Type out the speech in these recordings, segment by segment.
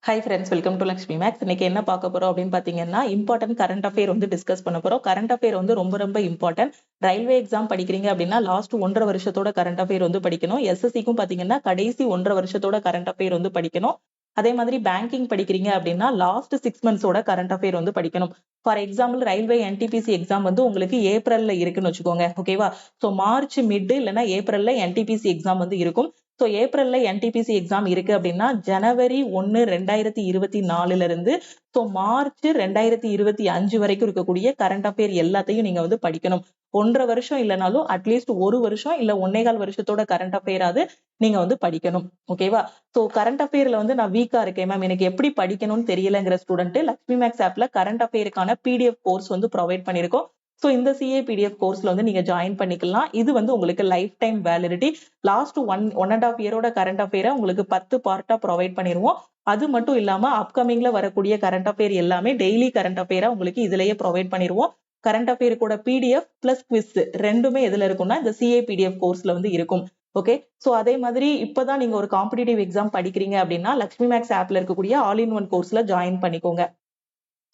Hi friends, welcome to Lakshmi maths. இன்னைக்கு என்ன பார்க்க போறோம் அப்படின்னு பார்த்தீங்கன்னா, இம்பார்ட்டன்ட் கரண்ட் அஃபேர் வந்து டிஸ்கஸ் பண்ண போறோம். கரண்ட் அஃபேர் வந்து ரொம்ப ரொம்ப இம்பார்ட்டன்ட். ரயில்வே எக்ஸாம் படிக்கிறீங்க அப்படின்னா லாஸ்ட் 1.5 வருஷத்தோட கரண்ட் அஃபேர் வந்து படிக்கணும். எஸ்எஸ்சிக்கும் பார்த்தீங்கன்னா கடைசி 1.5 வருஷத்தோட கரண்ட் அஃபேர் வந்து படிக்கணும். அதே மாதிரி பேங்கிங் படிக்கிறீங்க அப்படின்னா லாஸ்ட் 6 மந்த்ஸோட கரண்ட் அஃபேர் வந்து படிக்கணும். For example railway NTPC exam வந்து உங்களுக்கு ஏப்ரல்ல இருக்குன்னு வச்சுக்கோங்க. ஓகேவா? ஸோ மார்ச் மிட் இல்லைன்னா ஏப்ரல்ல என்டிபிசி எக்ஸாம் வந்து இருக்கும். ஸோ ஏப்ரல்ல என்டிபிசி எக்ஸாம் இருக்கு அப்படின்னா ஜனவரி 1 2024 இருந்து ஸோ மார்ச் 2025 வரைக்கும் இருக்கக்கூடிய கரண்ட் அஃபேர் எல்லாத்தையும் நீங்க வந்து படிக்கணும். 1.5 வருஷம் இல்லைனாலும் அட்லீஸ்ட் 1 வருஷம் இல்ல 1.25 வருஷத்தோட கரண்ட் அஃபேராது நீங்க வந்து படிக்கணும். ஓகேவா? ஸோ கரண்ட் அஃபேர்ல வந்து நான் வீக்கா இருக்கேன் மேம், எனக்கு எப்படி படிக்கணும்னு தெரியலங்கிற ஸ்டூடெண்ட் லக்ஷ்மி மேக்ஸ் ஆப்ல கரண்ட் அஃபேருக்கான பிடிஎஃப் கோர்ஸ் வந்து ப்ரொவைட் பண்ணிருக்கோம். ஸோ இந்த சிஏபிடிஎஃப் கோர்ஸ்ல வந்து நீங்க ஜாயின் பண்ணிக்கலாம். இது வந்து உங்களுக்கு லைஃப் டைம் வேலிடிட்டி. லாஸ்ட் 1.5 இயரோட கரண்ட் அஃபேரை உங்களுக்கு 10 பார்ட்டா ப்ரொவைட் பண்ணிடுவோம். அது மட்டும் இல்லாம அப்கமிங்ல வரக்கூடிய கரண்ட் அஃபேர் எல்லாமே டெய்லி கரண்ட் அஃபேரா உங்களுக்கு இதுலயே ப்ரொவைட் பண்ணிடுவோம். கரண்ட் அஃபேர் கூட பிடிஎஃப் பிளஸ் குவிஸ் ரெண்டுமே எதுல இருக்கும்னா இந்த சிஏபிடிஎஃப் கோர்ஸ்ல வந்து இருக்கும். ஓகே, ஸோ அதே மாதிரி இப்பதான் நீங்க ஒரு காம்படிட்டிவ் எக்ஸாம் படிக்கிறீங்க அப்படின்னா லக்ஷ்மி மேக்ஸ் ஆப்ல இருக்கக்கூடிய ஆல் இன் ஒன் கோர்ஸ்ல ஜாயின் பண்ணிக்கோங்க.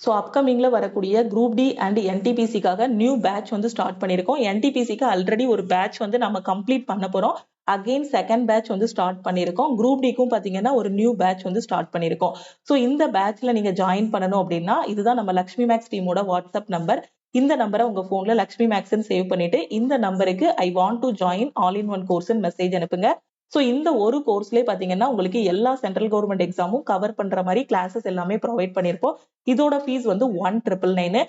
ஸோ அப்கமிங்ல வரக்கூடிய குரூப் டி அண்ட் என்டிபிசிக்காக நியூ பேட்ச் வந்து ஸ்டார்ட் பண்ணியிருக்கோம். என்டிபிசிக்கு ஆல்ரெடி ஒரு பேட்ச் வந்து நம்ம கம்ப்ளீட் பண்ண போறோம். அகெயின் செகண்ட் பேட்ச் வந்து ஸ்டார்ட் பண்ணியிருக்கோம். குரூப் டிக்கும் பாத்தீங்கன்னா ஒரு நியூ பேட்ச் வந்து ஸ்டார்ட் பண்ணியிருக்கோம். ஸோ இந்த பேட்ச்ல நீங்க ஜாயின் பண்ணணும் அப்படின்னா இதுதான் நம்ம லக்ஷ்மி மேக்ஸ் டீமோட வாட்ஸ்அப் நம்பர். இந்த நம்பரை உங்க போன்ல லக்ஷ்மி மேக்ஸ்ன்னு சேவ் பண்ணிட்டு இந்த நம்பருக்கு ஐ want to join all in one course message அனுப்புங்க. ஸோ இந்த ஒரு கோர்ஸ்லேயே பாத்தீங்கன்னா உங்களுக்கு எல்லா சென்ட்ரல் கவர்மெண்ட் எக்ஸாமும் கவர் பண்ற மாதிரி கிளாஸஸ் எல்லாமே ப்ரொவைட் பண்ணியிருப்போம். இதோட ஃபீஸ் வந்து 1,999.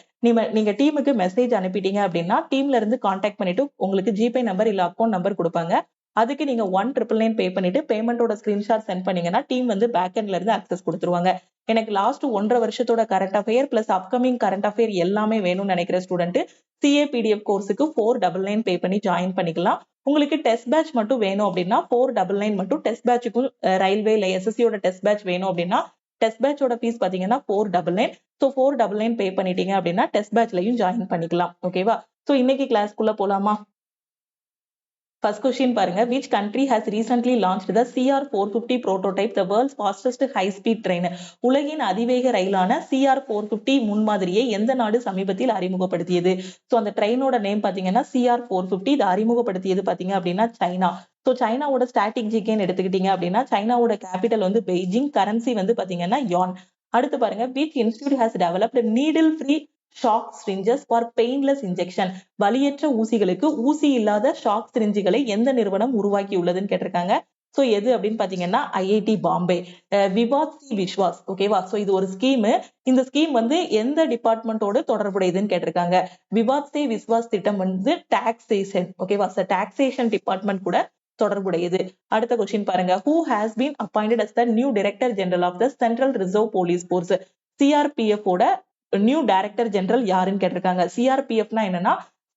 நீங்க டீமுக்கு மெசேஜ் அனுப்பிட்டீங்க அப்படின்னா டீம்ல இருந்து கான்டாக்ட் பண்ணிட்டு உங்களுக்கு ஜிபே நம்பர் இல்ல அக்கௌண்ட் நம்பர் கொடுப்பாங்க. அதுக்கு நீங்க 1,999 பே பண்ணிட்டு பேமெண்டோட ஸ்கிரீன்ஷாட் சென்ட் பண்ணீங்கன்னா டீம் வந்து பேக் எண்ட்ல இருந்து அக்சஸ் கொடுத்துருவாங்க. எனக்கு லாஸ்ட் 1.5 வருஷத்தோட current affair plus upcoming current affair எல்லாமே வேணும்னு நினைக்கிற ஸ்டூடெண்ட் சிஏபிடிஎஃப் கோர்ஸுக்கு 499 பே பண்ணி ஜாயின் பண்ணிக்கலாம். உங்களுக்கு டெஸ்ட் பேட்ச் மட்டும் வேணும் அப்படின்னா 499 மட்டும் டெஸ்ட் பேட்சுக்கும் ரயில்வே இல்ல எஸ்எஸ்சியோட டெஸ்ட் பேட்ச் வேணும் அப்படின்னா டெஸ்ட் பேட்சோட ஃபீஸ் பாத்தீங்கன்னா 499. ஸோ 499 பே பண்ணிட்டீங்க அப்படின்னா டெஸ்ட் பேட்ச்லயும் ஜாயின் பண்ணிக்கலாம். ஓகேவா? ஸோ இன்னைக்கு கிளாஸ்க்குள்ள போலாமா? First question பாருங்க. Which country has recently launched the CR450 prototype, the world's fastest high-speed train? உலகின் அதிவேக ரயிலான CR450 முன்மாதிரியை எந்த நாடு சமீபத்தில் அறிமுகப்படுத்தியது? ஸோ அந்த ட்ரெயினோட நேம் பாத்தீங்கன்னா CR450. இதை அறிமுகப்படுத்தியது பாத்தீங்க அப்படின்னா சைனா. ஸோ சைனாவோட ஸ்டாட்டிக் ஜிகேன்னு எடுத்துக்கிட்டீங்க அப்படின்னா சைனாவோட கேபிட்டல் வந்து பெய்ஜிங், கரன்சி வந்து பாத்தீங்கன்னா யான். அடுத்து பாருங்க. Which institute has developed needle free shock syringes for painless injection? வலியற்ற ஊசிகளுக்கு ஊசி இல்லாத ஷாக் சிரிஞ்சுகளை எந்த நிறுவனம் உருவாக்கி உள்ளதுன்னு கேட்டிருக்காங்க. சோ எது அப்படின்னு பாத்தீங்கன்னா ஐஐடி பாம்பே. விவாத் சி விஸ்வாஸ். ஓகேவா? சோ இது ஒரு ஸ்கீம். இந்த ஸ்கீம் வந்து எந்த டிபார்ட்மெண்டோட தொடர்புடையதுன்னு கேட்டிருக்காங்க. விவாத் சி விஸ்வாஸ் திட்டம் வந்து டாக்ஸேஷன். ஓகேவா? டாக்ஸேஷன் டிபார்ட்மெண்ட் கூட தொடர்புடையது. அடுத்த கொஸ்டின் பாருங்க. Who has been appointed as the new director general of the Central Reserve Police Force? CRPF ஓட நியூ டைரக்டர் ஜெனரல் யாருன்னு கேட்டிருக்காங்க. சிஆர்பிஎஃப்னா என்னன்னா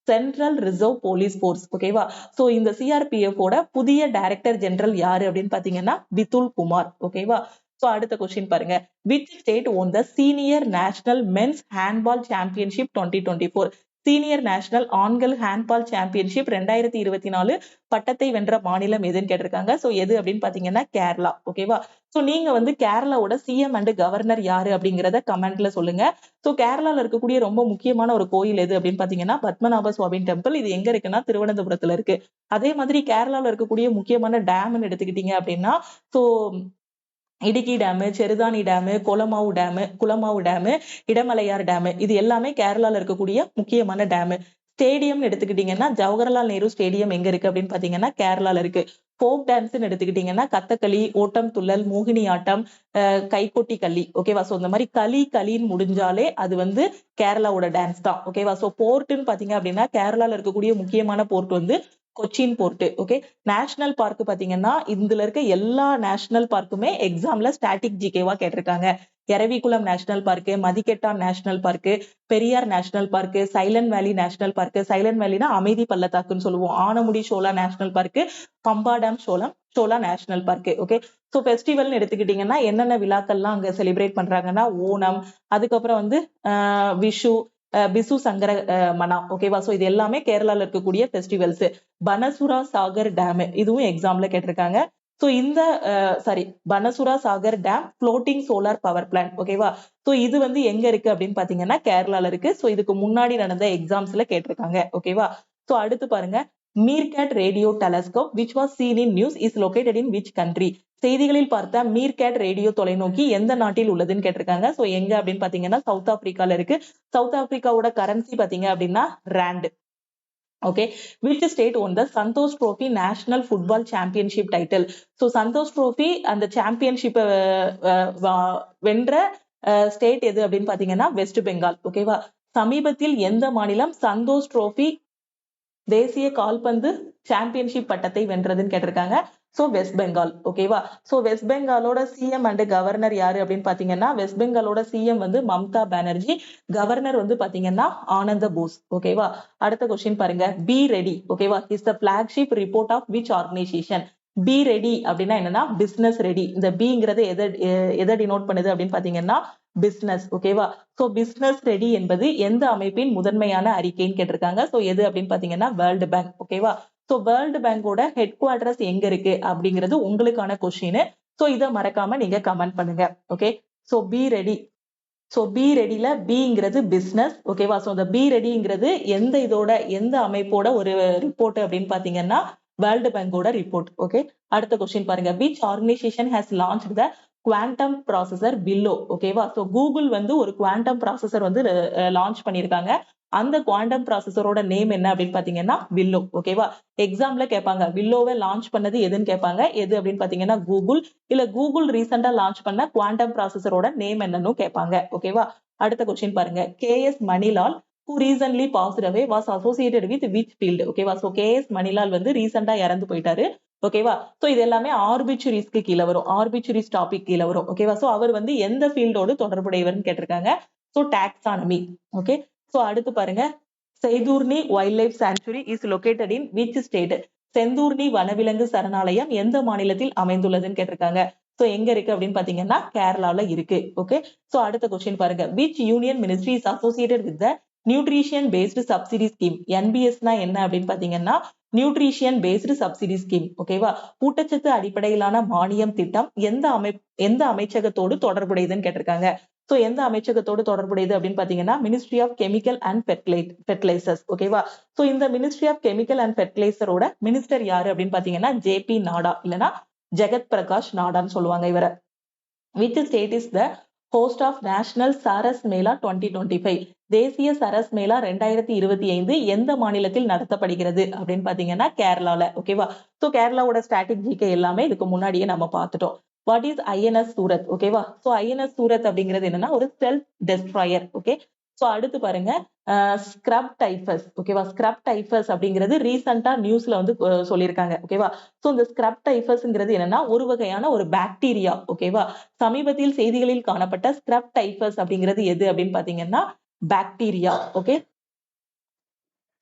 சென்ட்ரல் ரிசர்வ் போலீஸ் போர்ஸ். ஓகேவா? சோ இந்த சிஆர்பிஎஃப் ஓட புதிய டைரக்டர் ஜெனரல் யாரு அப்படின்னு பாத்தீங்கன்னா விதுல் குமார். ஓகேவா? சோ அடுத்த கொஸ்டின் பாருங்க. Which state won the senior national men's handball championship 2024? Senior national ஆண்கள் ஹேண்ட்பால் சாம்பியன்ஷிப் 2024 பட்டத்தை வென்ற மாநிலம் எதுன்னு கேட்டிருக்காங்க. சோ எது அப்படின்னு பாத்தீங்கன்னா கேரளா. ஓகேவா? சோ நீங்க வந்து கேரளாவோட சிஎம் அண்ட் கவர்னர் யாரு அப்படிங்கறத கமெண்ட்ல சொல்லுங்க. சோ கேரளால இருக்கக்கூடிய ரொம்ப முக்கியமான ஒரு கோயில் எது அப்படின்னு பாத்தீங்கன்னா பத்மநாப சுவாமி டெம்பிள். இது எங்க இருக்குன்னா திருவனந்தபுரத்துல இருக்கு. அதே மாதிரி கேரளால இருக்கக்கூடிய முக்கியமான டேம்னு எடுத்துக்கிட்டீங்க அப்படின்னா சோ இடுக்கி டேமு, செருதானி டேமு, குளமாவு டேமு, இடமலையார் டேமு, இது எல்லாமே கேரளால இருக்கக்கூடிய முக்கியமான டேமு. ஸ்டேடியம் எடுத்துக்கிட்டீங்கன்னா ஜவஹர்லால் நேரு ஸ்டேடியம் எங்க இருக்கு அப்படின்னு பாத்தீங்கன்னா கேரளால இருக்கு. ஃபோக் டான்ஸ் எடுத்துக்கிட்டீங்கன்னா கதகளி, ஓட்டம் துள்ளல், மோகினி ஆட்டம், கைகொட்டி களி. ஓகேவா? சோ இந்த மாதிரி களின்னு முடிஞ்சாலே அது வந்து கேரளாவோட டான்ஸ் தான். ஓகேவா? சோ போர்ட்னு பாத்தீங்க அப்படின்னா கேரளால இருக்கக்கூடிய முக்கியமான போர்ட் வந்து Cochin port. Okay, national park பாத்தீங்கன்னா இதுல இருக்க எல்லா நேஷனல் பார்க்குமே எக்ஸாம்ல ஸ்டாட்டிக் ஜிகேவா கேட்டிருக்காங்க. Eravikulam national park, Mathikettan national park, Periyar national park, Silent Valley national park. Silent வேலினா அமைதி பள்ளத்தாக்குன்னு சொல்லுவோம். Anamudi shola national park, Pamba dam shola national park. Okay, so ஃபெஸ்டிவல்னு எடுத்துக்கிட்டீங்கன்னா என்னென்ன விழாக்கள்லாம் அங்க செலிப்ரேட் பண்றாங்கன்னா ஓணம், அதுக்கப்புறம் வந்து விஷு, பிசு சங்கர மனா. ஓகேவா? சோ இது எல்லாமே கேரளால இருக்கக்கூடிய ஃபெஸ்டிவல்ஸ். பனசுரா சாகர் டேம் இதுவும் எக்ஸாம்ல கேட்டிருக்காங்க. சோ இந்த sorry Banasura Sagar dam floating solar power plant. ஓகேவா? சோ இது வந்து எங்க இருக்கு அப்படின்னு பாத்தீங்கன்னா கேரளால இருக்கு. சோ இதுக்கு முன்னாடி நடந்த எக்ஸாம்ஸ்ல கேட்டிருக்காங்க. ஓகேவா? சோ அடுத்து பாருங்க, MeerKAT radio telescope which was seen in news is located in which country? செய்திகளில் பார்த்த மீர்கேட் ரேடியோ தொலைநோக்கி எந்த நாட்டில் உள்ளதுன்னு கேட்டிருக்காங்க. சோ எங்க அப்படின்னு பாத்தீங்கன்னா சவுத் ஆப்பிரிக்கால இருக்கு. சவுத் ஆப்பிரிக்காவோட கரன்சி பாத்தீங்க அப்படின்னா rand. Okay, which state won the Santosh trophy national football championship title? So Santosh trophy அந்த சாம்பியன்ஷிப்பை வென்ற ஸ்டேட் எது அப்படின்னு பாத்தீங்கன்னா வெஸ்ட் பெங்கால். ஓகேவா? சமீபத்தில் எந்த மாநிலம் சந்தோஷ் ட்ரோஃபி தேசிய கால்பந்து சாம்பியன்ஷிப் பட்டத்தை வென்றதுன்னு கேட்டிருக்காங்க. சோ வெஸ்ட் பெங்கால். ஓகேவா? சோ வெஸ்ட் பெங்காலோட சிஎம் அண்ட் கவர்னர் யாரு அப்படின்னு பாத்தீங்கன்னா வெஸ்ட் பெங்காலோட சிஎம் வந்து மம்தா பானர்ஜி, கவர்னர் வந்து பாத்தீங்கன்னா ஆனந்த போஸ். ஓகேவா? அடுத்த கொஸ்டின் பாருங்க, பி ரெடி. ஓகேவா? Is the flagship report of which organisation? Be ready அப்படின்னா என்னன்னா பிசினஸ் ரெடி. இந்த பிங்கிறது எதை டினோட் பண்ணுது அப்படின்னு பாத்தீங்கன்னா பிசினஸ். ஓகேவா? சோ பிசினஸ் ரெடி என்பது எந்த அமைப்பின் முதன்மையான அறிக்கைன்னு கேட்டிருக்காங்க. சோ எது அப்படின்னு பாத்தீங்கன்னா வேர்ல்டு பேங்க். ஓகேவா? சோ வேர்ல்டு பேங்கோட ஹெட் குவார்டர்ஸ் எங்க இருக்கு அப்படிங்கிறது உங்களுக்கான கொஸ்டின். சோ இதை மறக்காம நீங்க கமெண்ட் பண்ணுங்க. Okay, so B ready. So B ரெடில பிங்கிறது பிசினஸ். ஓகேவா? சோ இந்த பி ரெடிங்கிறது எந்த அமைப்போட ஒரு ரிப்போர்ட் அப்படின்னு பாத்தீங்கன்னா வேர்ல்டு பேங்கோட ரிப்போர்ட். ஓகே, அடுத்த கொஸ்டின் பாருங்க, which organisation has launch the quantum processor willow? ஓகேவா? சோ கூகுள் வந்து ஒரு குவாண்டம் ப்ராசஸர் வந்து லான்ச் பண்ணிருக்காங்க. அந்த குவாண்டம் ப்ராசஸரோட நேம் என்ன அப்படின்னு பாத்தீங்கன்னா வில்லோ. ஓகேவா? எக்ஸாம்ல கேட்பாங்க வில்லோவை லான்ச் பண்ணது எதுன்னு கேட்பாங்க. எது அப்படின்னு பாத்தீங்கன்னா கூகுள். இல்ல கூகுள் ரீசெண்டா லான்ச் பண்ண குவாண்டம் ப்ராசஸரோட நேம் என்னன்னு கேட்பாங்க. ஓகேவா? அடுத்த கொஸ்டின் பாருங்க, K S Manilal who recently passed away was associated with which field? ஓகேவா? சோ கேஎஸ் மணிலால் வந்து ரீசெண்டா இறந்து போயிட்டாரு. ஓகேவா? சோ இது எல்லாமே ஆர்பிச்சுரிஸ்க்கு கீழே வரும். ஆர்பிச்சுரிஸ் டாபிக் கீழே வரும். ஓகேவா? சோ அவர் வந்து எந்த ஃபீல்டோடு தொடர்புடையவர்னு கேட்டிருக்காங்க. So taxonomy. ஓகே, சோ அடுத்து பாருங்க, Shenduruny wild life sanctuary is located in which state? Shenduruny வனவிலங்கு சரணாலயம் எந்த மாநிலத்தில் அமைந்துள்ளதுன்னு கேட்டிருக்காங்க. சோ எங்க இருக்கு அப்படின்னு பாத்தீங்கன்னா கேரளால இருக்கு. ஓகே, சோ அடுத்த கொஸ்டின் பாருங்க, which union ministry is associated with the nutrition based subsidy scheme? என்பிஎஸ்னா என்ன அப்படின்னு பாத்தீங்கன்னா நியூட்ரிஷன் பேஸ்டு சப்சிடி ஸ்கீம். ஓகேவா? ஊட்டச்சத்து அடிப்படையிலான மானியம் திட்டம் எந்த அமைச்சகத்தோடு தொடர்புடையதுன்னு கேட்டிருக்காங்க. சோ எந்த அமைச்சகத்தோடு தொடர்புடையது அப்படின்னு பாத்தீங்கன்னா ministry of chemical and fertilisers. ஓகேவா? சோ இந்த மினிஸ்ட்ரி ஆஃப் கெமிக்கல் அண்ட் ஃபெர்டிலைசரோட மினிஸ்டர் யாரு அப்படின்னு பாத்தீங்கன்னா ஜேபி நாடா, இல்லனா ஜெகத் பிரகாஷ் நாடான்னு சொல்லுவாங்க இவரை. Which state is the host of National சரஸ் மேளா 2025? தேசிய சரஸ் மேளா 2025 எந்த மாநிலத்தில் நடத்தப்படுகிறது அப்படின்னு பாத்தீங்கன்னா கேரளால. ஓகேவா? சோ கேரளாவோட ஸ்டாட்டிக் ஜிகே எல்லாமே இதுக்கு முன்னாடியே நம்ம பார்த்துட்டோம். What is INS Surat? ஓகேவா? சோ ஐஎன்எஸ் சூரத் அப்படிங்கிறது என்னன்னா ஒரு செல்ஃப் டெஸ்ட்ராயர். ஓகே, சோ அடுத்து பாருங்க, ஸ்கிரப் டைஃபஸ். ஓகேவா? ஸ்கிரப் டைஃபஸ் அப்படிங்கிறது ரீசெண்டா நியூஸ்ல வந்து சொல்லியிருக்காங்க. ஓகேவா? சோ இந்த ஸ்கிரப் டைஃபஸ்ங்கிறது என்னன்னா ஒரு வகையான ஒரு பாக்டீரியா. ஓகேவா? சமீபத்தில் செய்திகளில் காணப்பட்ட ஸ்கிரப் டைஃபஸ் அப்படிங்கிறது எது அப்படின்னு பாத்தீங்கன்னா பாக்டீரியா. ஓகே,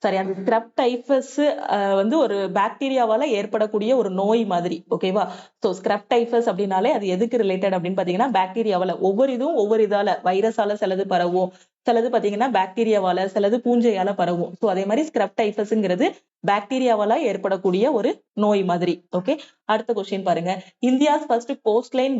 சரி, அந்த ஸ்கிரப் டைஃபஸ் வந்து ஒரு பாக்டீரியாவால ஏற்படக்கூடிய ஒரு நோய் மாதிரி. ஓகேவா? சோ ஸ்கிரப் டைஃபஸ் அப்படின்னாலே அது எதுக்கு ரிலேட்டட் அப்படின்னு பாத்தீங்கன்னா பாக்டீரியாவால. ஒவ்வொரு இதால வைரஸால சிலது பரவும், சிலது பாத்தீங்கன்னா பாக்டீரியாவால, சிலது பூஞ்சையால பரவும். சோ அதே மாதிரி ஸ்கிரப் டைஃபஸ்ங்கிறது பாக்டீரியாவால ஏற்படக்கூடிய ஒரு நோய் மாதிரி. ஓகே, அடுத்த கொஸ்டின் பாருங்க, India's first coast line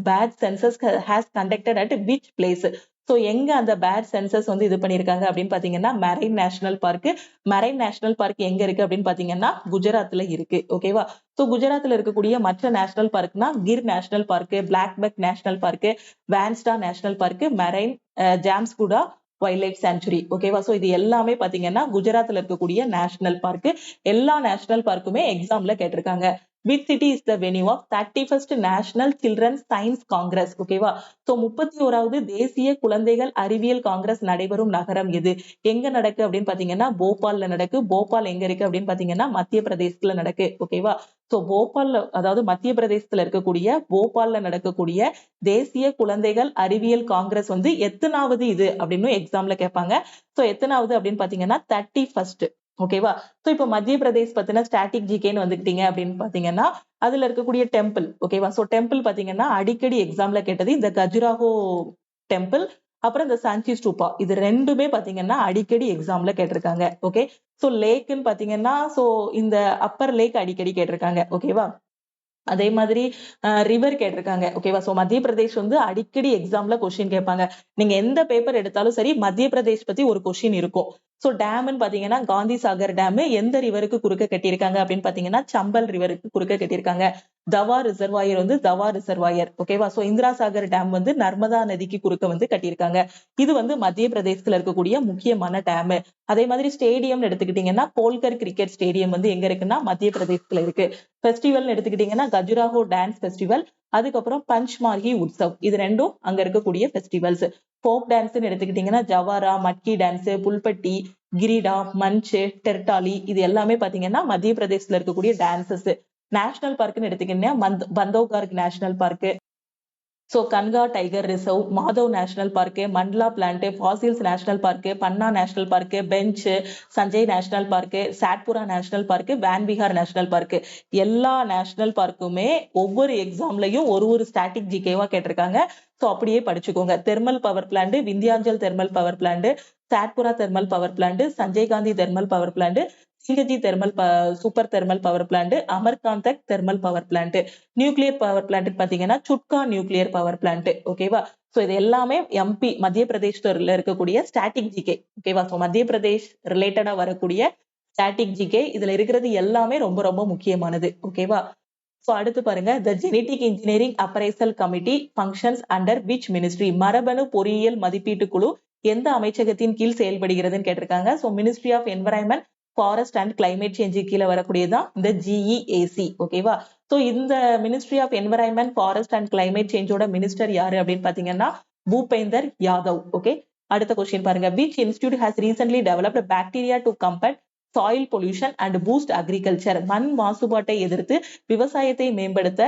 bat census has conducted at which place? So எங்க அந்த பேட் சென்சஸ் வந்து இது பண்ணிருக்காங்க அப்படின்னு பாத்தீங்கன்னா marine national park. Marine national park எங்க இருக்கு அப்படின்னு பாத்தீங்கன்னா குஜராத்ல இருக்கு. ஓகேவா? சோ குஜராத்ல இருக்கக்கூடிய மற்ற நேஷனல் பார்க்னா Gir national park, blackbuck national park, Vansda national park, marine ஜாம்ஸ்குடா வைல்ட் லைஃப் சாங்சுரி. ஓகேவா? சோ இது எல்லாமே பாத்தீங்கன்னா குஜராத்ல இருக்கக்கூடிய நேஷனல் பார்க். எல்லா நேஷனல் பார்க்குமே எக்ஸாம்ல கேட்டிருக்காங்க. Which city is the venue of 31st National Children's Science Congress? ஓகேவா? சோ 31வது தேசிய குழந்தைகள் அறிவியல் காங்கிரஸ் நடைபெறும் நகரம் எது? எங்க நடக்கு அப்படின்னு பாத்தீங்கன்னா போபால்ல நடக்கு. போபால் எங்க இருக்கு அப்படின்னு பாத்தீங்கன்னா மத்திய பிரதேசத்துல நடக்கு. ஓகேவா? சோ போபால்ல, அதாவது மத்திய பிரதேசத்துல இருக்கக்கூடிய போபால்ல நடக்கக்கூடிய தேசிய குழந்தைகள் அறிவியல் காங்கிரஸ் வந்து எத்தனாவது இது அப்படின்னு எக்ஸாம்ல கேட்பாங்க. சோ எத்தனாவது அப்படின்னு பாத்தீங்கன்னா 31st. ஓகேவா? சோ இப்ப மத்திய பிரதேஷ் பத்தின ஸ்டாட்டிக் ஜிகேன்னு வந்துக்கிட்டீங்க அப்படின்னு பாத்தீங்கன்னா அதுல இருக்கக்கூடிய டெம்பிள். ஓகேவா? சோ டெம்பிள் பாத்தீங்கன்னா அடிக்கடி எக்ஸாம்ல கேட்டது இந்த கஜுராஹோ டெம்பிள், அப்புறம் இந்த சாஞ்சி ஸ்தூபா. இது ரெண்டுமே பாத்தீங்கன்னா அடிக்கடி எக்ஸாம்ல கேட்டிருக்காங்க. ஓகே, சோ லேக்குன்னு பாத்தீங்கன்னா சோ இந்த அப்பர் லேக் அடிக்கடி கேட்டிருக்காங்க. ஓகேவா? அதே மாதிரி ரிவர் கேட்டிருக்காங்க. ஓகேவா? சோ மத்திய பிரதேஷ் வந்து அடிக்கடி எக்ஸாம்ல கொஸ்டின் கேட்பாங்க. நீங்க எந்த பேப்பர் எடுத்தாலும் சரி மத்திய பிரதேஷ் பத்தி ஒரு கொஸ்டின் இருக்கும். சோ டேம்னு பாத்தீங்கன்னா காந்தி சாகர் டேம் எந்த ரிவருக்கு குறுக்க கட்டியிருக்காங்க அப்படின்னு பாத்தீங்கன்னா சம்பல் ரிவருக்கு குறுக்க கட்டியிருக்காங்க. தவா ரிசர்வாயர் வந்து தவா ரிசர்வாயர். ஓகேவா? சோ இந்திரா சாகர் டேம் வந்து நர்மதா நதிக்கு குறுக்க வந்து கட்டியிருக்காங்க. இது வந்து மத்திய பிரதேசத்துல இருக்கக்கூடிய முக்கியமான டேம். அதே மாதிரி ஸ்டேடியம் எடுத்துக்கிட்டீங்கன்னா கோல்கர் கிரிக்கெட் ஸ்டேடியம் வந்து எங்க இருக்குன்னா மத்திய பிரதேசத்துல இருக்கு. ஃபெஸ்டிவல் எடுத்துக்கிட்டீங்கன்னா கஜுராஹோ டான்ஸ் ஃபெஸ்டிவல், அதுக்கப்புறம் பஞ்ச்மார்கி உற்சவ், இது ரெண்டும் அங்க இருக்கக்கூடிய ஃபெஸ்டிவல்ஸ். ஃபோக் டான்ஸ்னு எடுத்துக்கிட்டீங்கன்னா ஜவாரா, மட்கி டான்ஸ், புல்பட்டி, கிரிடா, மஞ்சு, டெர்டாலி, இது எல்லாமே பாத்தீங்கன்னா மத்திய பிரதேசத்துல இருக்கக்கூடிய டான்சஸ். நேஷனல் பார்க்னு எடுத்துக்கிட்டீங்கன்னா Bandhavgarh national park, so Kanha tiger reserve, Madhav national park, Mandla plant, fossils national park, Panna national park, Pench, Sanjay national park, Satpura national park, Vanvihar national park, எல்லா நேஷனல் பார்க்குமே ஒவ்வொரு எக்ஸாம்லயும் ஒரு ஸ்டாட்டிக் ஜிகேவா கேட்டிருக்காங்க. சோ அப்படியே படிச்சுக்கோங்க. Thermal power plant, Vindhyachal thermal power plant, Satpura thermal power plant, Sanjay Gandhi thermal power plant, Singaji thermal super thermal power plant, Amarkantak thermal power plant. Nuclear power plant பாத்தீங்கன்னா சுட்கா நியூக்ளியர் பவர் பிளான்ட். ஓகேவா? சோ இது எல்லாமே எம்பி மத்திய பிரதேஷ்ல இருக்கக்கூடிய ஸ்டாட்டிக் ஜிகே. ஓகேவா? So மத்திய பிரதேஷ் ரிலேட்டடா வரக்கூடிய ஸ்டாட்டிக் ஜிகே இதுல இருக்கிறது எல்லாமே ரொம்ப ரொம்ப முக்கியமானது. ஓகேவா? சோ அடுத்து பாருங்க, the genetic engineering appraisal committee functions under which ministry? மரபணு பொறியியல் மதிப்பீட்டு குழு எந்த அமைச்சகத்தின் கீழ் செயல்படுகிறதுன்னு கேட்டிருக்காங்க. So ministry of environment, forest and climate change கீழே வரக்கூடியதான் இந்த ஜிஇஏசி. ஓகேவா? சோ இந்த ministry of environment, forest and climate சேஞ்சோட மினிஸ்டர் யாரு அப்படின்னு பாத்தீங்கன்னா பூபேந்தர் யாதவ். ஓகே, அடுத்த கொஸ்டின் பாருங்க. Which institute has recently developed bacteria to combat soil pollution and boost agriculture? மண் மாசுபாட்டை எதிர்த்து விவசாயத்தை மேம்படுத்த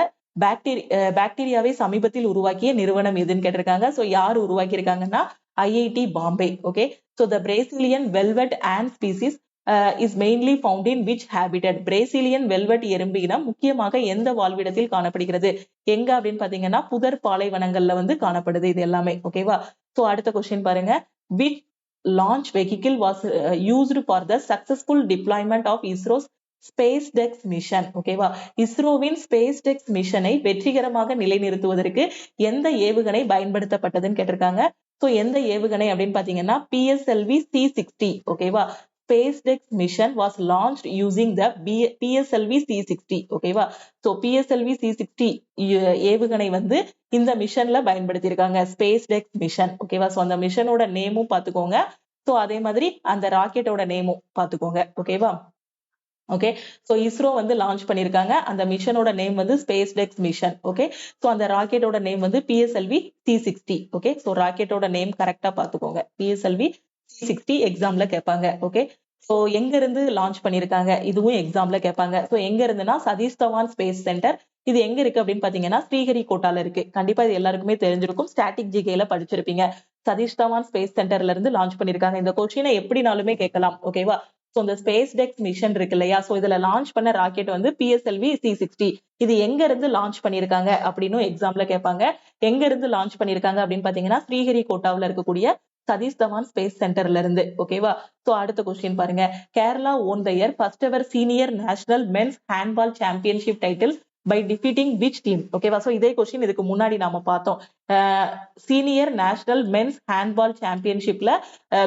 பாக்டீரியாவை சமீபத்தில் உருவாக்கிய நிறுவனம் எதுன்னு கேட்டிருக்காங்க. சோ யார் உருவாக்கி இருக்காங்கன்னா IIT Bombay. Okay, so the Brazilian velvet and species is mainly found in which habitat? Brazilian velvet எறும்பு இனம் முக்கியமாக எந்த வாழ்விடத்தில் காணப்படுகிறது? எங்க அப்படின்னு பாத்தீங்கன்னா புதர் பாலைவனங்கள்ல வந்து காணப்படுது இது எல்லாமே. ஓகேவா? சோ அடுத்த கொஸ்டின் பாருங்க. Which launch vehicle was used for the successful deployment of ISRO's SpaceX mission? ஓகேவா? இஸ்ரோவின் SpaceX மிஷனை வெற்றிகரமாக நிலைநிறுத்துவதற்கு எந்த ஏவுகணை பயன்படுத்தப்பட்டதுன்னு கேட்டிருக்காங்க. சோ எந்த ஏவுகணை அப்படின்னு பாத்தீங்கன்னா PSLV C60. ஓகேவா? SpaceX mission was launched using the PSLV C60. ஓகேவா? சோ PSLV C60 ஏவுகணை வந்து இந்த மிஷன்ல பயன்படுத்தியிருக்காங்க, SpaceX மிஷன். ஓகேவா? சோ அந்த மிஷனோட நேமும் பாத்துக்கோங்க. சோ அதே மாதிரி அந்த ராக்கெட்டோட நேமும் பாத்துக்கோங்க. ஓகேவா? ஓகே, சோ இஸ்ரோ வந்து லான்ச் பண்ணிருக்காங்க. அந்த மிஷனோட நேம் வந்து SpaceX மிஷன். ஓகே, சோ அந்த ராக்கெட்டோட நேம் வந்து PSLV C60. ஓகே, சோ ராக்கெட்டோட நேம் கரெக்டா பாத்துக்கோங்க. PSLV C60 எக்ஸாம்ல கேட்பாங்க. ஓகே, சோ எங்க இருந்து லான்ச் பண்ணிருக்காங்க இதுவும் எக்ஸாம்ல கேட்பாங்க. சோ எங்க இருந்துன்னா சதீஷ் தவான் ஸ்பேஸ் சென்டர். இது எங்க இருக்கு அப்படின்னு பாத்தீங்கன்னா ஸ்ரீஹரிகோட்டால இருக்கு. கண்டிப்பா இது எல்லாருக்குமே தெரிஞ்சிருக்கும், ஸ்டாட்டிக் ஜிகேல படிச்சிருப்பீங்க. சதீஷ் தவான் ஸ்பேஸ் சென்டர்ல இருந்து லான்ச் பண்ணிருக்காங்க. இந்த கொஸ்டினை எப்படினாலுமே கேட்கலாம். ஓகேவா? சோ இந்த SpaceX மிஷன் இருக்கு இல்லையா, சோ இதுல லான்ச் பண்ண ராக்கெட் வந்து PSLV C60. இது எங்க இருந்து லான்ச் பண்ணிருக்காங்க அப்படின்னு எக்ஸாம்ல கேட்பாங்க. எங்க இருந்து லான்ச் பண்ணிருக்காங்க அப்படின்னு பாத்தீங்கன்னா ஸ்ரீஹரிகோட்டாவுல இருக்கக்கூடிய சதீஷ் தவான் ஸ்பேஸ் சென்டர்ல இருந்து. ஓகேவா? சோ அடுத்த கொஸ்டின் பாருங்க. Kerala won the year first ever senior national men's handball championship title by defeating which team? ஓகேவா? சோ இதே கொஸ்டின் இதுக்கு முன்னாடி நாம பார்த்தோம். சீனியர் நேஷனல் மென்ஸ் ஹேண்ட்பால் சாம்பியன்ஷிப்ல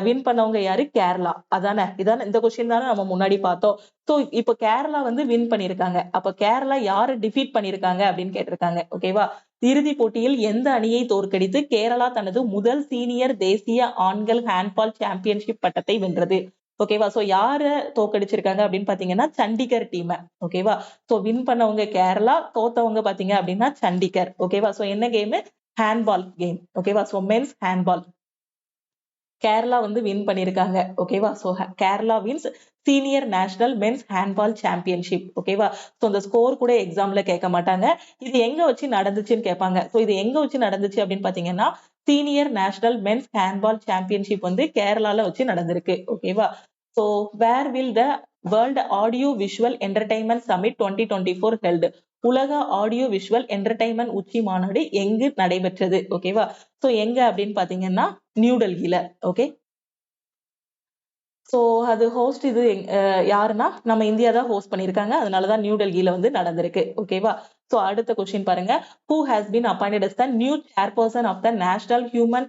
வின் பண்ணவங்க யாரு? கேரளா. அதானே, இதான இந்த கொஸ்டின் தானே நம்ம முன்னாடி பார்த்தோம். சோ இப்போ கேரளா வந்து வின் பண்ணிருக்காங்க. அப்ப கேரளா யாரு டிஃபீட் பண்ணிருக்காங்க அப்படின்னு கேட்டிருக்காங்க. ஓகேவா? இறுதி போட்டியில் எந்த அணியை தோற்கடித்து கேரளா தனது முதல் சீனியர் தேசிய ஆண்கள் ஹேண்ட்பால் சாம்பியன்ஷிப் பட்டத்தை வென்றது? ஓகேவா? சோ யார தோக்கடிச்சிருக்காங்க அப்படின்னு பாத்தீங்கன்னா சண்டிகர் டீம். ஓகேவா? சோ வின் பண்ணவங்க கேரளா, தோத்தவங்க பாத்தீங்க அப்படின்னா சண்டிகர். ஓகேவா? சோ என்ன கேம்? Handball game. ஓகேவா? சோ மென்ஸ் ஹேண்ட்பால் கேரளா வந்து வின் பண்ணிருக்காங்க. ஓகேவா? So Kerala wins senior national men's handball championship. ஓகேவா? சோ இந்த ஸ்கோர் கூட எக்ஸாம்ல கேட்க மாட்டாங்க. இது எங்க வச்சு நடந்துச்சுன்னு கேட்பாங்க. சோ இது எங்க வச்சு நடந்துச்சு அப்படின்னு பாத்தீங்கன்னா senior national men's handball championship வந்து கேரளால வச்சு நடந்திருக்கு. ஓகேவா? So where will the world audio visual entertainment summit 2024 held? உலக ஆடியோ விஷுவல் என்டர்டைன்மெண்ட் உச்சி மாநாடு எங்கு நடைபெற்றது? ஓகேவா? சோ எங்க அப்படின்னு பாத்தீங்கன்னா நியூ டெல்லியில. ஓகே, ஸோ அது ஹோஸ்ட் இது யாருன்னா நம்ம இந்தியா தான் ஹோஸ்ட் பண்ணியிருக்காங்க, அதனாலதான் நியூ டெல்லியில வந்து நடந்திருக்கு. ஓகேவா? ஸோ அடுத்த கொஸ்டின் பாருங்க. Who has been appointed as the new chairperson of the national human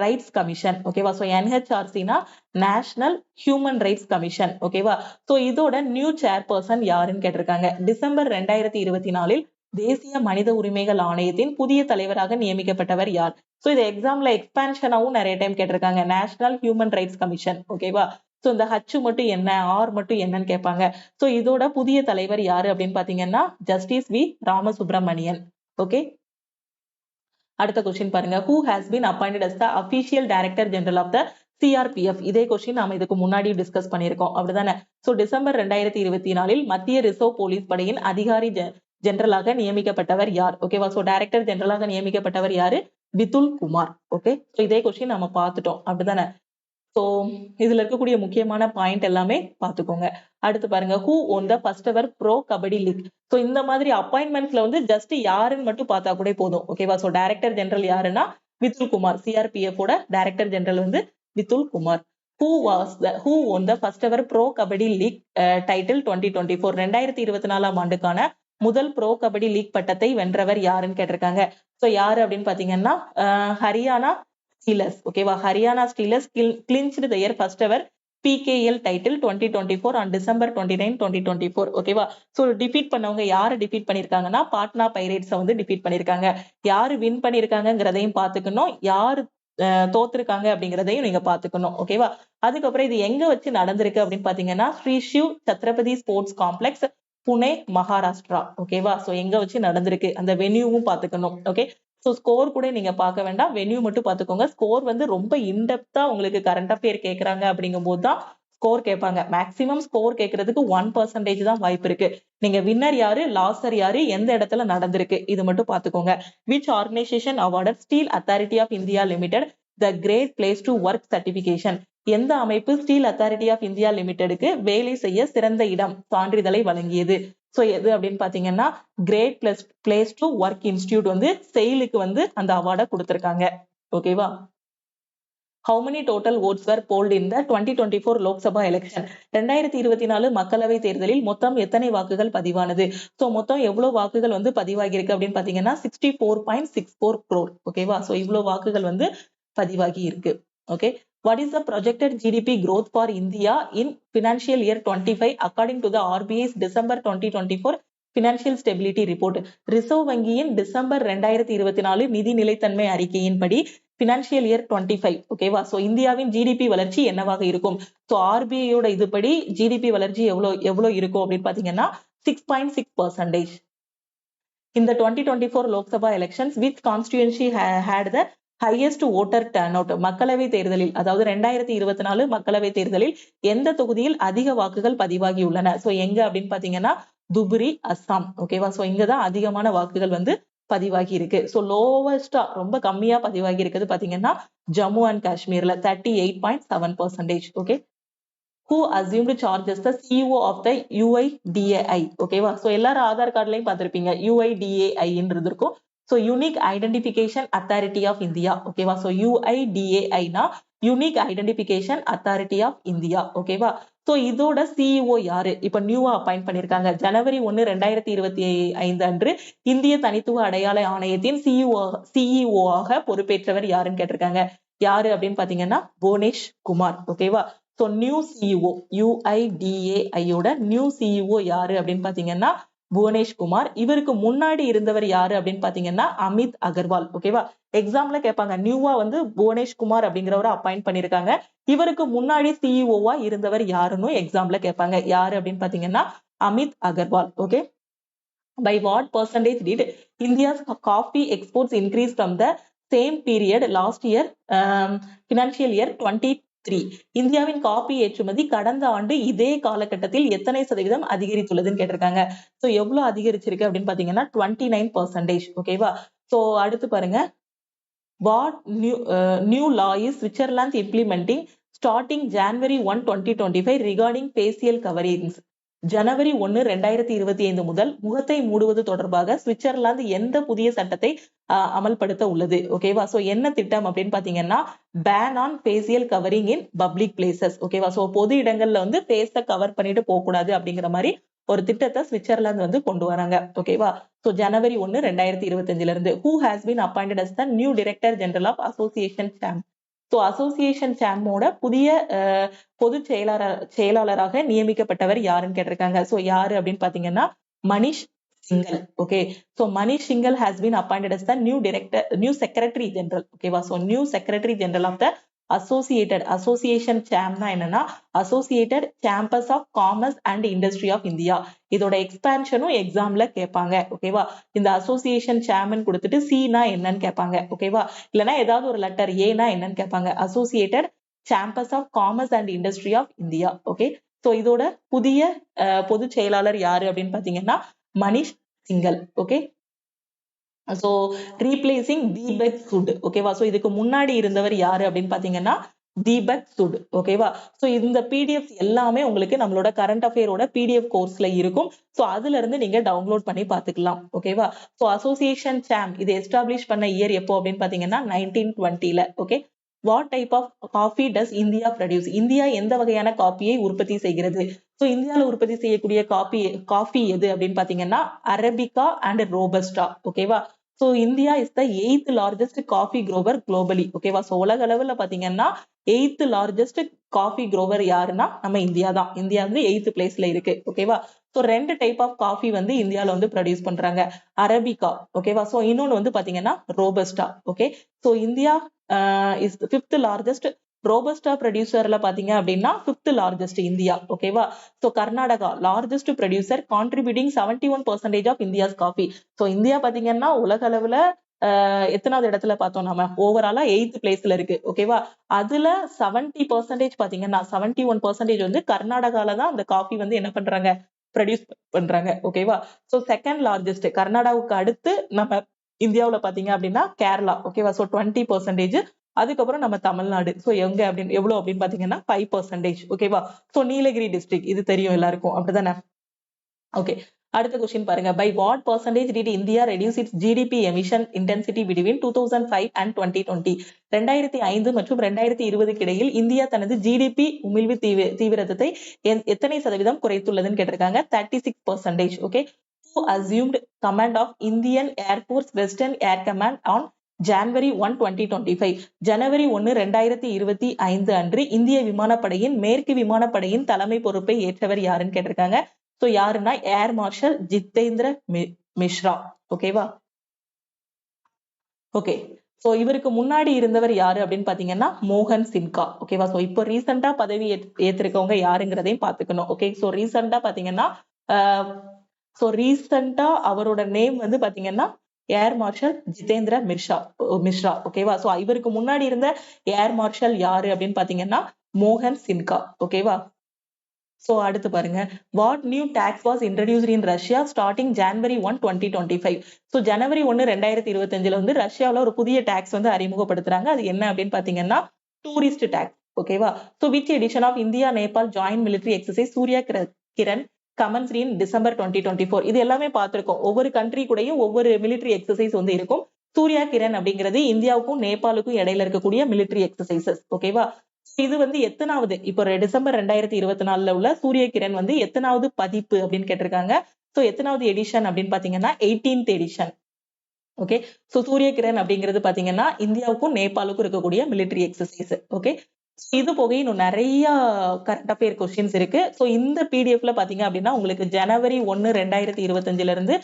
rights commission? ஓகேவா? ஸோ NHRCனா நேஷனல் ஹியூமன் ரைட்ஸ் கமிஷன். ஓகேவா? ஸோ இதோட நியூ சேர்பர்சன் யாருன்னு கேட்டிருக்காங்க. டிசம்பர் 2024 தேசிய மனித உரிமைகள் ஆணையத்தின் புதிய தலைவராக நியமிக்கப்பட்டவர் யார்? ஸோ இது எக்ஸாம்ல எக்ஸ்பான்ஷனாவும் நிறைய டைம் கேட்டிருக்காங்க. National human rights commission. ஓகேவா? ஸோ இந்த ஹச் மட்டும் என்ன, ஆர் மட்டும் என்னன்னு கேட்பாங்க. ஸோ இதோட புதிய தலைவர் யாரு அப்படின்னு பாத்தீங்கன்னா ஜஸ்டிஸ் வி ராமசுப்ரமணியன். ஓகே, அடுத்த கொஸ்டின் பாருங்க. Who has been appointed as the official director general of the CRPF? இதே கொஸ்டின் நாம இதுக்கு முன்னாடி டிஸ்கஸ் பண்ணியிருக்கோம், அப்படிதானே? ஸோ டிசம்பர் 2024 மத்திய ரிசர்வ் போலீஸ் படையின் அதிகாரி ஜெனரலாக நியமிக்கப்பட்டவர் யார்? ஓகேவா? ஸோ டைரக்டர் ஜெனரலாக நியமிக்கப்பட்டவர் யாரு? விதுல் குமார். ஓகே, ஸோ இதே கொஸ்டின் நம்ம பார்த்துட்டோம், அப்படிதானே? ஸோ இதுல இருக்கக்கூடிய முக்கியமான பாயிண்ட் எல்லாமே பார்த்துக்கோங்க. அடுத்து பாருங்க. Who won the first ever pro kabaddi league? So இந்த மாதிரி அப்பாயின்மெண்ட்ஸ்ல வந்து ஜஸ்ட் யாருன்னு மட்டும் பார்த்தா கூட போதும். ஓகேவா? ஸோ டைரக்டர் ஜெனரல் யாருன்னா விதுல் குமார். CRPF ஓட டைரக்டர் ஜெனரல் வந்து Vidul Kumar. Who won the first ever pro kabaddi league title 2024? 2024 ஆண்டுக்கான முதல் ப்ரோ கபடி லீக் பட்டத்தை வென்றவர் யாருன்னு கேட்டிருக்காங்க. ஸோ யாரு அப்படின்னு பாத்தீங்கன்னா ஹரியானா ஸ்டீலர்ஸ். ஓகேவா? Haryana steelers clinched their first ever PKL title 2024 on December 29, 2024. ஓகேவா? சோ டிஃபீட் பண்ணவங்க யாரை டிஃபீட் பண்ணிருக்காங்கன்னா பாட்னா பைரேட்ஸை வந்து டிஃபீட் பண்ணிருக்காங்க. யாரு வின் பண்ணிருக்காங்கிறதையும் பாத்துக்கணும், யாரு தோத்துருக்காங்க அப்படிங்கிறதையும் நீங்க பாத்துக்கணும். ஓகேவா? அதுக்கப்புறம் இது எங்க வச்சு நடந்திருக்கு அப்படின்னு பாத்தீங்கன்னா ஸ்ரீ சிவ் சத்ரபதி ஸ்போர்ட்ஸ் காம்ப்ளெக்ஸ், புனே, மகாராஷ்டிரா. ஓகேவா? சோ எங்க வச்சு நடந்திருக்கு அந்த வென்யூவும் பாத்துக்கணும். ஓகே, ஸோ ஸ்கோர் கூட நீங்க பார்க்க வேண்டாம், வென்யூ மட்டும் பார்த்துக்கோங்க. ஸ்கோர் வந்து ரொம்ப இன்டெப்தா உங்களுக்கு கரண்ட் அஃபேர் கேட்கறாங்க அப்படிங்கும் போது தான் ஸ்கோர் கேட்பாங்க. மேக்சிமம் ஸ்கோர் கேட்கறதுக்கு 1% தான் வாய்ப்பு இருக்கு. நீங்க வின்னர் யாரு, லாசர் யாரு, எந்த இடத்துல நடந்திருக்கு, இது மட்டும் பார்த்துக்கோங்க. Which organisation awarded steel authority of India limited the great place to work certification? எந்த அமைப்பு ஸ்டீல் அத்தாரிட்டி ஆஃப் இந்தியா லிமிடெடுக்கு வேலை செய்ய சிறந்த இடம் சான்றிதழை வழங்கியது? சோ எது அப்படின்னு பாத்தீங்கன்னா great place to work institute வந்து செயலுக்கு வந்து அந்த அவார்டை கொடுத்திருக்காங்க. ஓகேவா? How many total votes were polled in the 2024 Lok Sabha election? 2024 மக்களவை தேர்தலில் மொத்தம் எத்தனை வாக்குகள் பதிவானது? சோ மொத்தம் எவ்வளவு வாக்குகள் வந்து பதிவாகி இருக்கு அப்படின்னு பாத்தீங்கன்னா 64.64 crore. ஓகேவா? சோ இவ்வளவு வாக்குகள் வந்து பதிவாகி இருக்கு. Okay, what is the projected GDP growth for India in financial year 25 according to the RBI's December 2024 financial stability report? Reserve வங்கியின் டிசம்பர் 2024 நிதி நிலைத்தன்மை அறிக்கையின்படி பினான்சியல் இயர் 25, ஓகேவா? சோ இந்தியாவின் ஜிடிபி வளர்ச்சி என்னவாக இருக்கும்? சோ ஆர்பிஐயோட இதுபடி ஜிடிபி வளர்ச்சி எவ்வளவு இருக்கும் அப்படின்னு பாத்தீங்கன்னா 6.6%. இந்த 2024 Lok Sabha elections which constituency had the highest voter turnout? மக்களவை தேர்தலில், அதாவது 2024 மக்களவை தேர்தலில் எந்த தொகுதியில் அதிக வாக்குகள் பதிவாகி உள்ளன? சோ எங்க அப்படின்னு பாத்தீங்கன்னா துப்ரி, அஸ்ஸாம். ஓகேவா? சோ இங்கதான் அதிகமான வாக்குகள் வந்து பதிவாகி இருக்கு. சோ லோவஸ்டா ரொம்ப கம்மியா பதிவாகி இருக்குது பாத்தீங்கன்னா ஜம்மு அண்ட் காஷ்மீர்ல 38.7%. Okay, who assumed charges the CEO of the UIDAI? ஓகேவா? சோ எல்லாரும் ஆதார் கார்டுலயும் பார்த்திருப்பீங்க UIDAI இருக்கும். So unique identification authority of India. ஓகேவா? சோ UIDAI னா unique identification authority of India. ஓகேவா? சோ இதோட சிஇஓ யாரு? இப்ப நியூவா அப்பாயிண்ட் பண்ணிருக்காங்க. ஜனவரி 1, 2025 அன்று இந்திய தனித்துவ அடையாள ஆணையத்தின் சிஇஓ ஆக பொறுப்பேற்றவர் யாருன்னு கேட்டிருக்காங்க. யாரு அப்படின்னு பாத்தீங்கன்னா புவனேஷ் குமார். ஓகேவா? So new CEO UIDAI new CEO யாரு அப்படின்னு பாத்தீங்கன்னா புவனேஷ் குமார். இவருக்கு முன்னாடி இருந்தவர் யாரு அப்படின்னு பாத்தீங்கன்னா அமித் அகர்வால். ஓகேவா? எக்ஸாம்ல கேட்பாங்க நியூவா வந்து புவனேஷ் குமார் அப்படிங்கிறவரை அப்பாயிண்ட் பண்ணிருக்காங்க, இவருக்கு முன்னாடி சிஇஓவா இருந்தவர் யாருன்னு எக்ஸாம்ல கேட்பாங்க. யாரு அப்படின்னு பாத்தீங்கன்னா Amit Agarwal. Okay, by what percentage did India's coffee exports increase from the same period last year, financial year 23? இந்தியாவின் காபி ஏற்றுமதி கடந்த ஆண்டு இதே காலகட்டத்தில் எத்தனை சதவீதம் அதிகரித்துள்ளதுன்னு கேட்டிருக்காங்க. சோ எவ்வளவு அதிகரிச்சிருக்கு அப்படின்னு பாத்தீங்கன்னா 29%. ஓகேவா? சோ அடுத்து பாருங்க. What new law is Switzerland implementing starting January 1, 2025 regarding facial coverings? ஜனவரி 1 2025 முதல் முகத்தை மூடுவது தொடர்பாக சுவிட்சர்லாந்து எந்த புதிய சட்டத்தை அமல்படுத்த உள்ளது? ஓகேவா? சோ என்ன திட்டம் அப்படின்னு பாத்தீங்கன்னா ban on facial covering in public places. ஓகேவா? சோ பொது இடங்கள்ல வந்து ஃபேஸ கவர் பண்ணிட்டு போக கூடாது அப்படிங்கிற மாதிரி ஒரு திட்டத்தை சுவிட்சர்லாந்து வந்து கொண்டு வராங்க. ஓகேவா? சோ ஜனவரி 1 2025 இருந்து. Who has been appointed as the new director general of Association CHAM? So association சாமோட புதிய பொது செயலாளராக நியமிக்கப்பட்டவர் யாருன்னு கேட்டிருக்காங்க. சோ யாரு அப்படின்னு பாத்தீங்கன்னா Manish Singhal. Okay, so Manish Singhal has been appointed as the new secretary general. ஓகேவா? So new secretary general of the association சாம்னா என்னன்னா associated chambers of commerce and industry of India. இதோட எக்ஸ்பான்ஷனும் எக்ஸாம்ல கேட்பாங்க. ஓகேவா? இந்த அசோசியேஷன் சேர்மன் கொடுத்துட்டு சினா என்னன்னு கேட்பாங்க. ஓகேவா? இல்லைன்னா ஏதாவது ஒரு லெட்டர் ஏனா என்னன்னு கேட்பாங்க. Associated chambers of commerce and industry of India. Okay, so இதோட புதிய பொதுச் செயலாளர் யாரு அப்படின்னு பாத்தீங்கன்னா Manish Singhal. Okay, so replacing Deepak Sood. ஓகேவா? சோ இதுக்கு முன்னாடி இருந்தவர் யாரு அப்படின்னு பாத்தீங்கன்னா தீபக் சுட். ஓகேவா? சோ இந்த பிடிஎஃப் எல்லாமே உங்களுக்கு நம்மளோட கரண்ட் அஃபேரோட பிடிஎஃப் கோர்ஸ்ல இருக்கும். சோ அதுல இருந்து நீங்க டவுன்லோட் பண்ணி பாத்துக்கலாம். ஓகேவா? சோ அசோசியேஷன் சாம் இது எஸ்டாப்ளிஷ் பண்ண இயர் எப்போ அப்படின்னு பாத்தீங்கன்னா 1920ல. Okay, what type of coffee does India produce? India எந்த வகையான காப்பியை உற்பத்தி செய்கிறது? சோ இந்தியாவில் உற்பத்தி செய்யக்கூடிய காஃபி எது அப்படின்னு பாத்தீங்கன்னா அரபிகா அண்ட் ரோபஸ்டா. ஓகேவா? So India is the 8th largest coffee grower globally. ஓகேவா? சோ உலக அளவுல பாத்தீங்கன்னா 8th லார்ஜஸ்ட் காஃபி குரோவர் யாருன்னா நம்ம இந்தியா தான். இந்தியா வந்து 8th பிளேஸ்ல இருக்கு. ஓகேவா? சோ 2 டைப் ஆஃப் காஃபி வந்து இந்தியால வந்து ப்ரொடியூஸ் பண்றாங்க. அரபிகா. ஓகேவா? சோ இன்னொன்னு வந்து பாத்தீங்கன்னா robusta. Okay, so India is 5th largest robusta ப்ரொடியூசர்ல பாத்தீங்க அப்படின்னா 5th லார்ஜஸ்ட் இந்தியா. ஓகேவா? So Karnataka largest producer contributing 71% of India's coffee. So India பாத்தீங்கன்னா உலக அளவுல எத்தனாவது இடத்துல பார்த்தோம் நம்ம ஓவராலா 8th பிளேஸ்ல இருக்கு. ஓகேவா? அதுல 70% பாத்தீங்கன்னா 71% வந்து கர்நாடகால தான் அந்த காஃபி வந்து என்ன பண்றாங்க ப்ரொடியூஸ் பண்றாங்க. ஓகேவா? சோ செகண்ட் லார்ஜஸ்ட் கர்நாடகாவுக்கு அடுத்து நம்ம இந்தியாவுல பாத்தீங்க அப்படின்னா கேரளா. ஓகேவா? சோ 20%. அதுக்கப்புறம் நம்ம தமிழ்நாடு. சோ எங்க அப்படின்னு எவ்வளவு அப்படின்னு பாத்தீங்கன்னா 5%. ஓகேவா? சோ நீலகிரி டிஸ்ட்ரிக்ட் இது தெரியும் எல்லாருக்கும், அப்படிதானே? ஓகே, அடுத்த கொஸ்டின் பாருங்க. By what percentage did India reduce its GDP emission intensity between 2005 and 2020? 2005 மற்றும் 2020 இடையில் இந்தியா தனது ஜிடிபி உமிழ்வு தீவிரத்தை எத்தனை சதவீதம் குறைத்துள்ளதுன்னு கேட்டிருக்காங்க. 36%. Okay, who assumed command of Indian Air Force Western Air Command on ஜனவரி 1 2025? ஜனவரி 1 2025 அன்று இந்திய விமானப்படையின் மேற்கு விமானப்படையின் தலைமை பொறுப்பை ஏற்றவர் யாருன்னு கேட்டிருக்காங்க. சோ யாருன்னா ஏர் மார்ஷல் ஜிதேந்திர மிஸ்ரா. ஓகேவா? ஓகே, சோ இவருக்கு முன்னாடி இருந்தவர் யாரு அப்படின்னு பாத்தீங்கன்னா மோகன் சின்ஹா. ஓகேவா? சோ இப்போ ரீசெண்டா பதவி ஏத்திருக்கவங்க யாருங்கிறதையும் பாத்துக்கணும். ஓகே, சோ ரீசெண்டா பாத்தீங்கன்னா அவரோட நேம் வந்து பாத்தீங்கன்னா ஏர் மார்ஷல் ஜிதேந்திர மிஸ்ரா. ஓகேவா? சோ இவருக்கு முன்னாடி இருந்த ஏர் மார்ஷல் யாரு அப்படின்னு பாத்தீங்கன்னா மோகன் சின்ஹா. ஓகேவா? சோ அடுத்து பாருங்க. What new tax was introduced in Russia starting January 1 2025? So ஜனவரி 1 2025 வந்து ரஷ்யாவில் ஒரு புதிய டாக்ஸ் வந்து அறிமுகப்படுத்துறாங்க. அது என்ன அப்படின்னு பாத்தீங்கன்னா டூரிஸ்ட் டாக்ஸ். ஓகேவா? So which edition of India Nepal joint military exercise Surya Kiran commence in December 2024? இது எல்லாமே பார்த்திருக்கோம். ஒவ்வொரு கண்ட்ரி கூடயும் ஒவ்வொரு மிலிட்டரி எக்ஸசைஸ் வந்து இருக்கும். சூர்யா கிரண் அப்படிங்கிறது இந்தியாவுக்கும் நேபாளுக்கும் இடையில இருக்கக்கூடிய மிலிட்டரி எக்ஸசைசஸ். ஓகேவா? இது வந்து எத்தனாவது இப்போ டிசம்பர் 2024 உள்ள சூரிய கிரண் வந்து எத்தனாவது பதிப்பு அப்படின்னு கேட்டிருக்காங்க. சோ எத்தனாவது எடிஷன் அப்படின்னு பாத்தீங்கன்னா 18th எடிஷன். ஓகே, சோ சூரிய கிரண் அப்படிங்கிறது பாத்தீங்கன்னா இந்தியாவுக்கும் நேபாளுக்கும் இருக்கக்கூடிய மிலிட்டரி எக்ஸசைஸ். ஓகே, இது போக இன்னும் நிறைய கரண்ட் அஃபேர் கொஸ்டின்ஸ் இருக்கு. சோ இந்த பிடிஎஃப்ல பாத்தீங்க அப்படின்னா உங்களுக்கு ஜனவரி 1 2025 இருந்து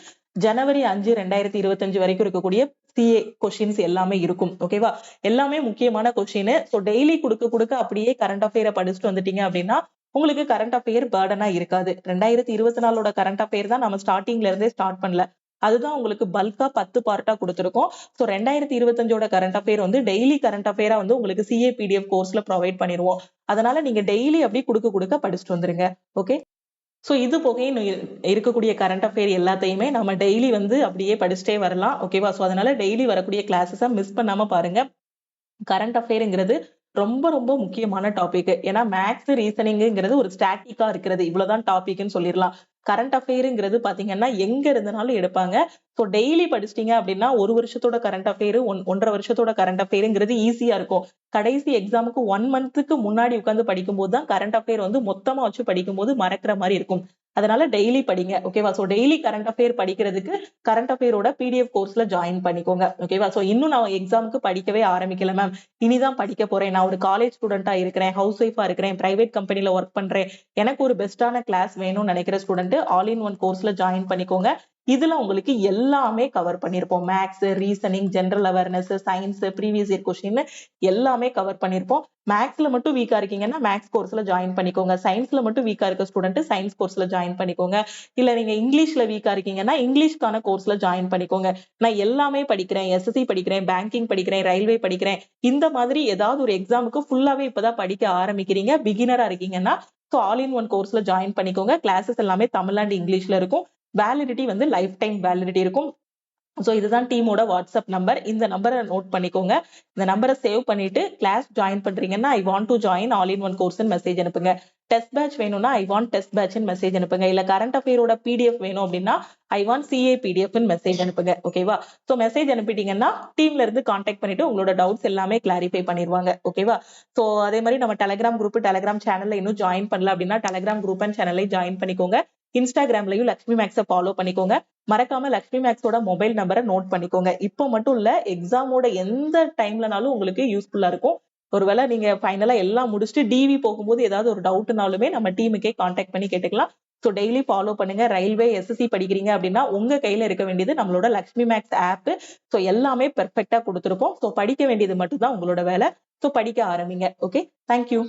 ஜனவரி 5 2025 வரைக்கும் இருக்கக்கூடிய சிஏ கொஸ்டின்ஸ் எல்லாமே இருக்கும். ஓகேவா? எல்லாமே முக்கியமான கொஸ்டின். சோ டெய்லி கொடுக்க அப்படியே கரண்ட் அஃபேரை படிச்சுட்டு வந்துட்டீங்க அப்படின்னா உங்களுக்கு கரண்ட் அஃபேர் பேர்டனா இருக்காது. 2024 கரண்ட் அஃபேர் தான் நம்ம ஸ்டார்டிங்ல இருந்தே ஸ்டார்ட் பண்ணல. அதுதான் உங்களுக்கு பல்கா 10 பார்ட்டா கொடுத்திருக்கோம். சோ 2025 கரண்ட் அஃபேர் வந்து டெய்லி கரண்ட் அஃபேரா வந்து உங்களுக்கு சிஏ பிடிஎஃப் கோர்ஸ்ல ப்ரொவைட் பண்ணிடுவோம். அதனால நீங்க டெய்லி அப்படி கொடுக்க படிச்சுட்டு வந்துருங்க. ஓகே, சோ இது போக இருக்கக்கூடிய கரண்ட் அஃபேர் எல்லாத்தையுமே நம்ம டெய்லி வந்து அப்படியே படிச்சுட்டே வரலாம். ஓகேவா? சோ அதனால டெய்லி வரக்கூடிய கிளாஸஸை மிஸ் பண்ணாம பாருங்க. கரண்ட் அஃபேருங்கிறது ரொம்ப ரொம்ப முக்கியமான டாபிக். ஏன்னா மேத்ஸ் ரீசனிங்கிறது ஒரு ஸ்டாட்டிக்கா இருக்கிறது. இவ்வளவுதான் டாபிக்னு சொல்லிடலாம். கரண்ட் அஃபேருங்கிறது பாத்தீங்கன்னா எங்க இருந்தனாலும் எடுப்பாங்க. ஸோ டெய்லி படிச்சிட்டீங்க அப்படின்னா ஒரு வருஷத்தோட கரண்ட் அஃபேர், 1.5 வருஷத்தோட கரண்ட் அஃபேருங்கிறது ஈஸியா இருக்கும். கடைசி எக்ஸாமுக்கு 1 மந்த்துக்கு முன்னாடி உட்கார்ந்து படிக்கும்போது தான் கரண்ட் அஃபேர் வந்து மொத்தமா வச்சு படிக்கும்போது மறக்கிற மாதிரி இருக்கும். அதனால டெய்லி படிங்க. ஓகேவா? ஸோ டெய்லி கரண்ட் அஃபேர் படிக்கிறதுக்கு கரண்ட் அஃபேரோட பிடிஎஃப் கோர்ஸ்ல ஜாயின் பண்ணிக்கோங்க. ஓகேவா? ஸோ இன்னும் நான் எக்ஸாமுக்கு படிக்கவே ஆரம்பிக்கல மேம். இனிதான் படிக்க போறேன். நான் ஒரு காலேஜ் ஸ்டூடெண்டா இருக்கிறேன், ஹவுஸ் ஒய்ஃபா இருக்கிறேன், பிரைவேட் கம்பெனில ஒர்க் பண்றேன். எனக்கு ஒரு பெஸ்டான கிளாஸ் வேணும்னு நினைக்கிற ஸ்டூடெண்ட் ஆல் இன் ஒன் கோர்ஸ்ல ஜாயின் பண்ணிக்கோங்க. இதுல உங்களுக்கு எல்லாமே கவர் பண்ணிருப்போம். Maths, reasoning, general awareness, science, previous year question எல்லாமே கவர் பண்ணிருப்போம். மேத்ஸ்ல மட்டும் வீக்கா இருக்கீங்கன்னா மேத்ஸ் கோர்ஸ்ல ஜாயின் பண்ணிக்கோங்க. சயின்ஸ்ல மட்டும் வீக்கா இருக்க ஸ்டூடெண்ட் சயின்ஸ் கோர்ஸ்ல ஜாயின் பண்ணிக்கோங்க. இல்ல நீங்க இங்கிலீஷ்ல வீக்கா இருக்கீங்கன்னா இங்கிலீஷ்க்கான கோர்ஸ்ல ஜாயின் பண்ணிக்கோங்க. நான் எல்லாமே படிக்கிறேன், எஸ்எஸ்சி படிக்கிறேன், பேங்கிங் படிக்கிறேன், ரயில்வே படிக்கிறேன். இந்த மாதிரி ஏதாவது ஒரு எக்ஸாமுக்கு ஃபுல்லாவே இப்பதான் படிக்க ஆரம்பிக்கிறீங்க, பிகினரா இருக்கீங்கன்னா ஸோ ஆல் இன் ஒன் கோர்ஸ்ல ஜாயின் பண்ணிக்கோங்க. கிளாஸஸ் எல்லாமே தமிழ் அண்ட் இங்கிலீஷ்ல இருக்கும். வேலிடிட்டி வந்து லைஃப் டைம் வேலிடிட்டி இருக்கும். ஸோ இதுதான் டீமோட வாட்ஸ்அப் நம்பர். இந்த நம்பரை நோட் பண்ணிக்கோங்க. இந்த நம்பரை சேவ் பண்ணிட்டு கிளாஸ் ஜாயின் பண்றீங்கன்னா I want to join all in one course message அனுப்புங்க. டெஸ்ட் பேட்ச் வேணும்னா I want test batch message அனுப்புங்க. இல்ல கரண்ட் அஃபேரோட பிடிஎஃப் வேணும் அப்படின்னா I want CA PDF message அனுப்புங்க. ஓகேவா? ஸோ மெசேஜ் அனுப்பிட்டீங்கன்னா டீம்ல இருந்து கான்டாக்ட் பண்ணிட்டு உங்களோட டவுட்ஸ் எல்லாமே கிளாரிஃபை பண்ணிடுவாங்க. ஓகேவா? ஸோ அதே மாதிரி நம்ம டெலிகிராம் குரூப், டெலிகிராம் சேனல்ல இன்னும் ஜாயின் பண்ணல அப்படின்னா டெலிகிராம் குரூப் அண்ட் சேனலை ஜாயின் பண்ணிக்கோங்க. இன்ஸ்டாகிராம்லயும் லக்ஷ்மி மேக்ஸை ஃபாலோ பண்ணிக்கோங்க. மறக்காம லக்ஷ்மி மேக்ஸோட மொபைல் நம்பரை நோட் பண்ணிக்கோங்க. இப்போ மட்டும் இல்ல, எக்ஸாமோட எந்த டைம்லனாலும் உங்களுக்கு யூஸ்ஃபுல்லா இருக்கும். ஒருவேளை நீங்க ஃபைனலா எல்லாம் முடிச்சுட்டு டிவி போகும்போது ஏதாவது ஒரு டவுட்னாலுமே நம்ம டீமுக்கே கான்டாக்ட் பண்ணி கேட்டுக்கலாம். ஸோ டெய்லி ஃபாலோ பண்ணுங்க. ரயில்வே, எஸ்எஸ்சி படிக்கிறீங்க அப்படின்னா உங்க கையில இருக்க வேண்டியது நம்மளோட லக்ஷ்மி மேக்ஸ் ஆப். ஸோ எல்லாமே பெர்ஃபெக்டா கொடுத்துருப்போம். ஸோ படிக்க வேண்டியது மட்டும் தான் உங்களோட வேலை. ஸோ படிக்க ஆரம்பிங்க. Okay, thank you.